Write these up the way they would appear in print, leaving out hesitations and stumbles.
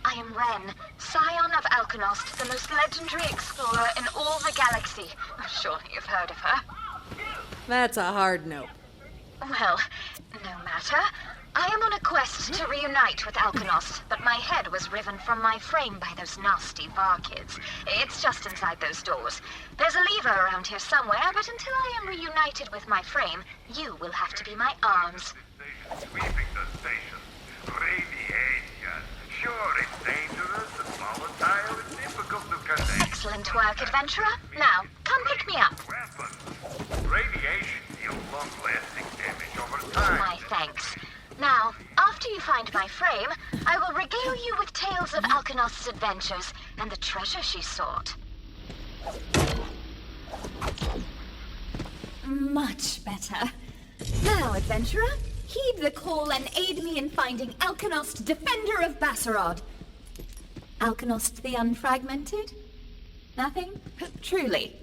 I am Ren, scion of Alkanost, the most legendary explorer in all the galaxy. Surely you've heard of her. That's a hard no. Well, no matter. I am on a quest to reunite with Alkanost, but my head was riven from my frame by those nasty Var kids. It's just inside those doors. There's a lever around here somewhere, but until I am reunited with my frame, you will have to be my arms. Sweeping the station. Radiation. Sure, it's dangerous and volatile and difficult to connect. Excellent work, adventurer. Now, come pick me up. Weapons. Radiation deals long-lasting damage over time. My thanks. Now, after you find my frame, I will regale you with tales of Alkanost's adventures and the treasure she sought. Much better. Now, adventurer, heed the call and aid me in finding Alkanost, defender of Basarod. Alkanost the Unfragmented? Nothing? Truly?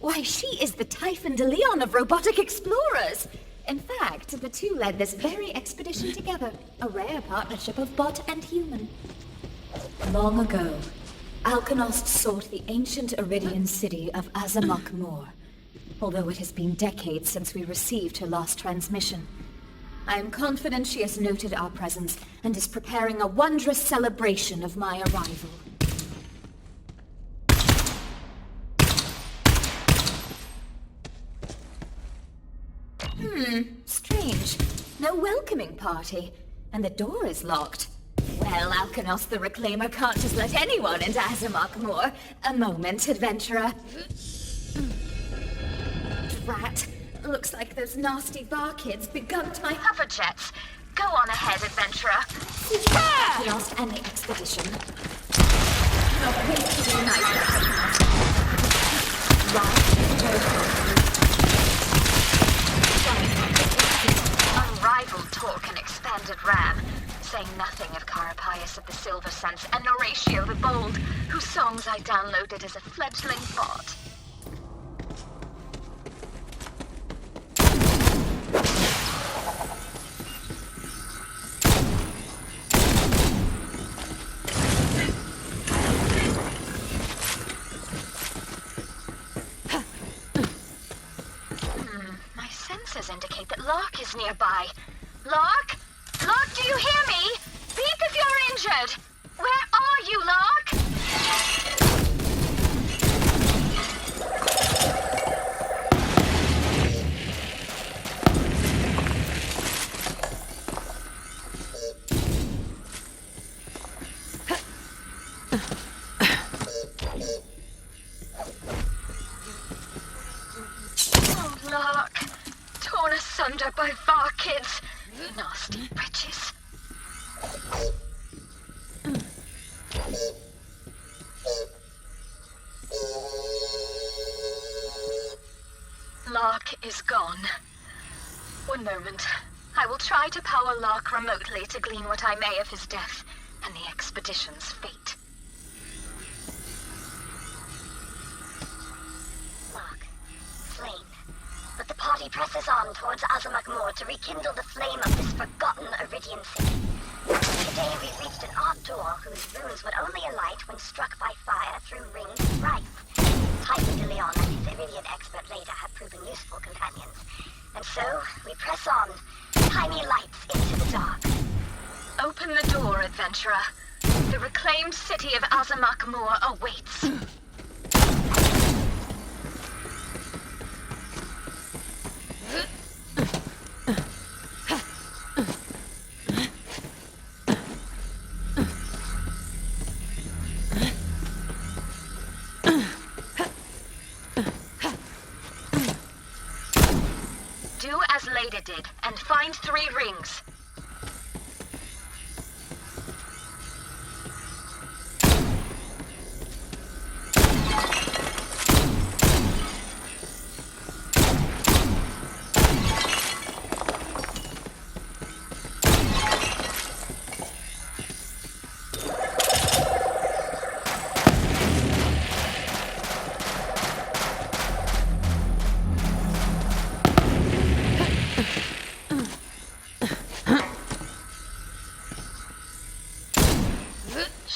Why, she is the Typhon de Leon of robotic explorers! In fact, the two led this very expedition together, a rare partnership of bot and human. Long ago, Alkanost sought the ancient Iridian city of Azamok Moor, although it has been decades since we received her last transmission. I am confident she has noted our presence and is preparing a wondrous celebration of my arrival. Strange. No welcoming party. And the door is locked. Well, Alkanost the Reclaimer can't just let anyone into Azamok Moor. A moment, adventurer. Drat. Looks like those nasty bar kids begumped my Hover jets. Go on ahead, adventurer. Alkanost and the expedition. Not wait to reunite with Alkanost. Unrivaled talk and expanded RAM, saying nothing of Carapaeus of the Silver Sense and Horatio the Bold, whose songs I downloaded as a fledgling bot. My senses indicate that Lark is nearby. Lark? Lark, do you hear me? Beep if you're injured. Where are you, Lark? Oh, Lark. Torn asunder by Var kids. Nasty wretches. Lark is gone. One moment. I will try to power Lark remotely to glean what I may of his death and the expedition's fate. Lark, slain. But the party presses on towards Azamok Moor to rekindle the flame of this forgotten Iridian city. Today we reached an art door whose runes would only alight when struck by fire through rings of rice. Typhon de Leon and his Iridian expert later have proven useful companions. And so, we press on, tiny lights into the dark. Open the door, adventurer. The reclaimed city of Azamok Moor awaits. Do as Leda did, and find 3 rings.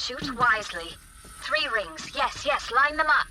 Shoot wisely. 3 rings. Yes, yes, line them up.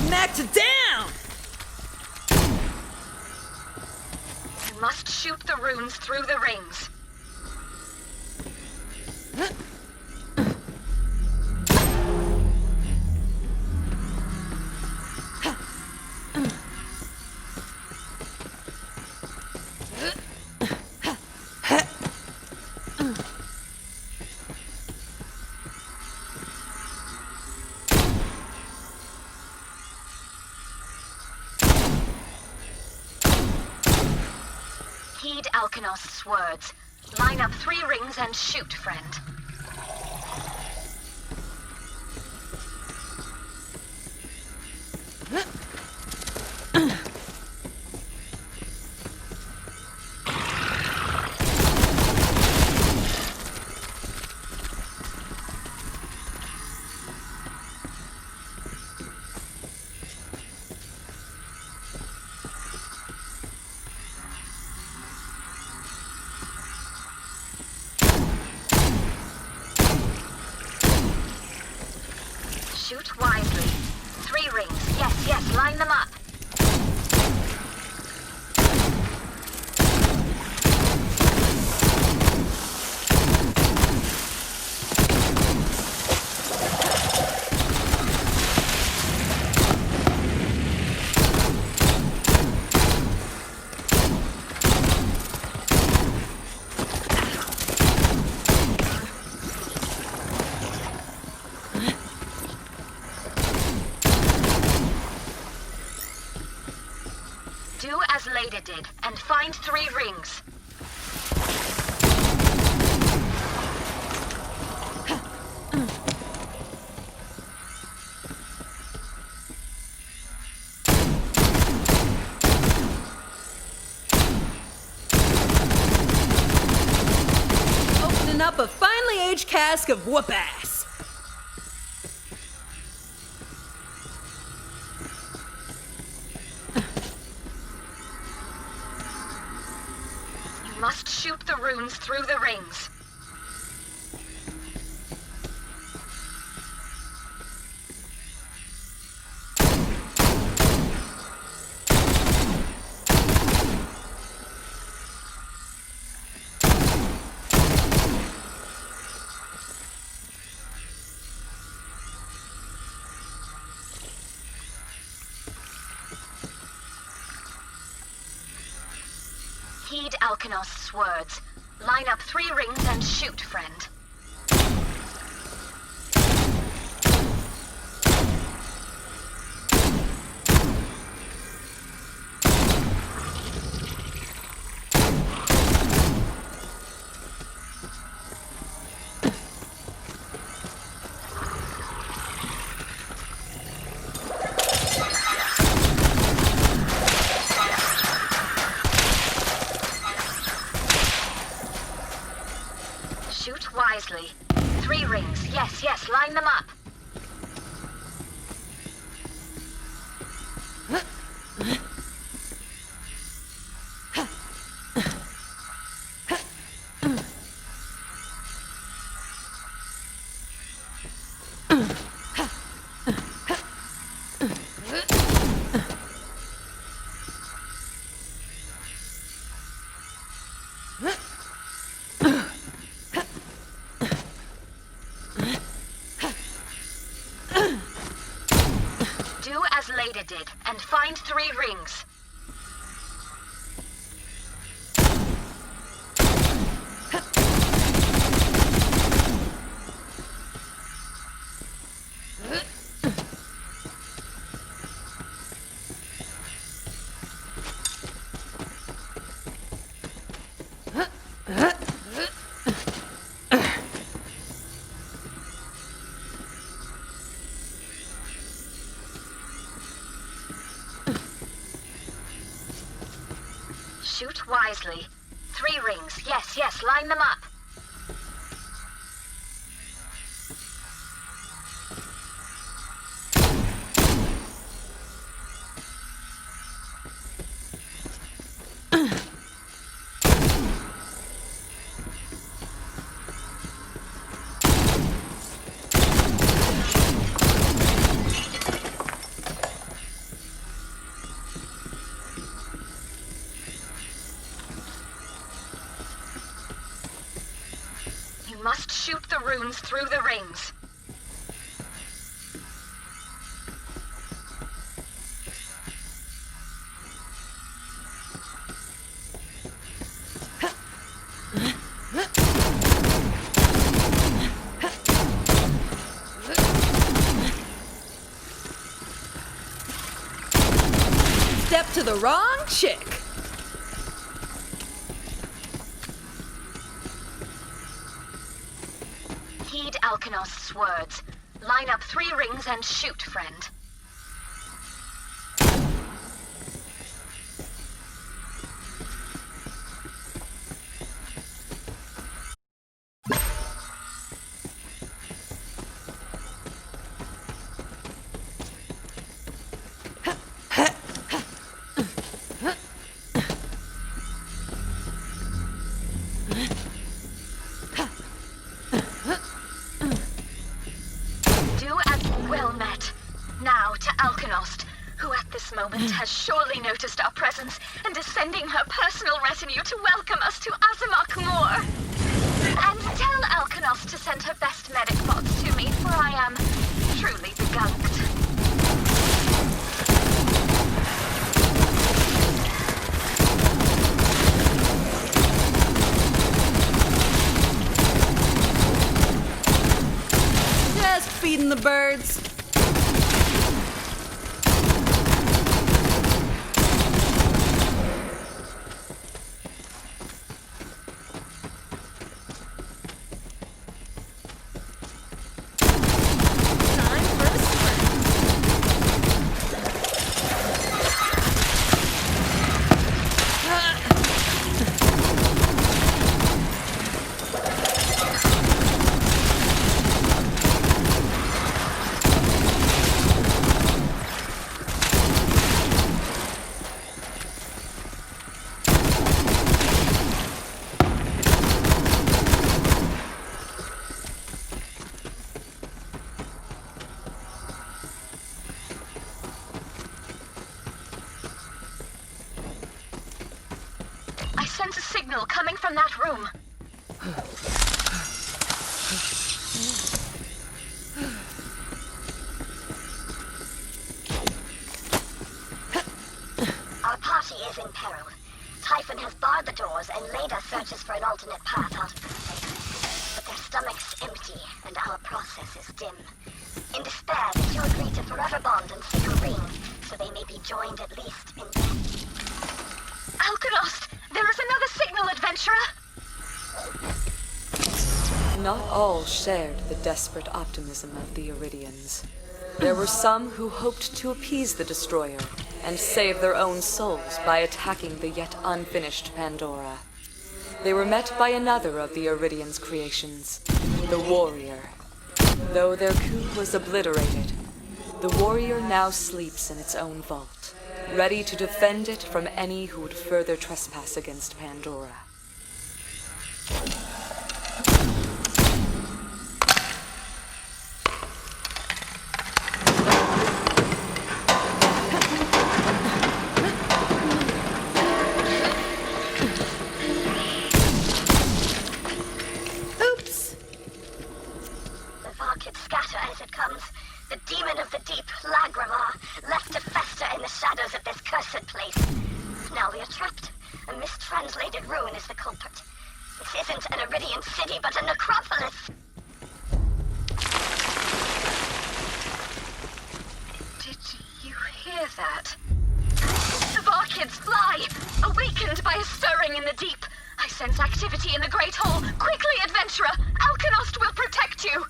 Knocked it down! You must shoot the runes through the rings. Heed Alkanost's words. Line up 3 rings and shoot, friend. Shoot wisely. 3 rings. Yes, yes, line them up. Do as Leda did, and find 3 rings. Opening up a finely aged cask of whoop-ass. You must shoot the runes through the rings. Heed Alkanost's words. Line up 3 rings and shoot, friend. Shoot wisely. 3 rings. Yes, yes, line them up. Do as Leda did, and find 3 rings. shoot wisely. 3 rings. Yes, yes, line them up. You must shoot the runes through the rings. Step to the wrong chick. Heed Alkanost's words. Line up 3 rings and shoot, friend. Well met. Now to Alkanost, who at this moment has surely noticed our presence and is sending her personal retinue to welcome us to Azamach Moor. And tell Alkanost to send her best medic bots to me, for I am truly begunked. Just feeding the birds. Time for a sprint. I sense a signal coming from that room. Our party is in peril. Typhon has barred the doors and Leda searches for an alternate path out of the place. But their stomach's empty and our process is dim. In despair, the two agree to forever bond and seek a ring, so they may be joined at least in death. Alkanost, there is another signal, adventurer! Not all shared the desperate optimism of the Iridians. There were some who hoped to appease the Destroyer and save their own souls by attacking the yet unfinished Pandora. They were met by another of the Iridians' creations, the Warrior. Though their coup was obliterated, the Warrior now sleeps in its own vault, ready to defend it from any who would further trespass against Pandora. Oops. The Varkid scatter as it comes. The demon of the deep, Lagramar, left to fester in the shadows of this cursed place. Now we are trapped. A mistranslated ruin is the culprit. This isn't an Iridian city, but a necropolis. Did you hear that? The Varkids fly, awakened by a stirring in the deep. I sense activity in the Great Hall. Quickly, adventurer! Alkanost will protect you!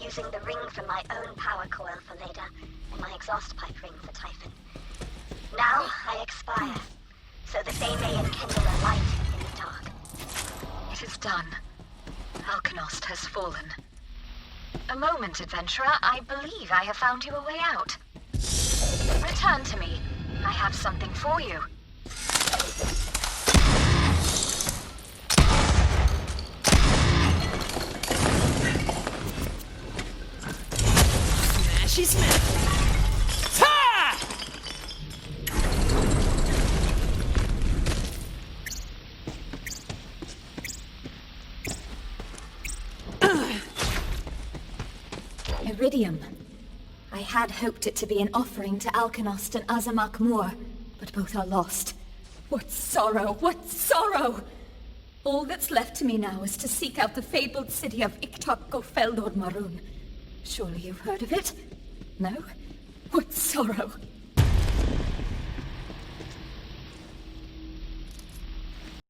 using the ring from my own power coil for Leda and my exhaust pipe ring for Typhon. Now I expire, so that they may enkindle a light in the dark. It is done. Alkanost has fallen. A moment, adventurer. I believe I have found you a way out. Return to me. I have something for you. Smashy smash. Ha! Iridium. I had hoped it to be an offering to Alkanost and Azamak Moor, but both are lost. What sorrow! What sorrow! All that's left to me now is to seek out the fabled city of Iktok Gofeldor Maroon. Surely you've heard of it? No? What sorrow!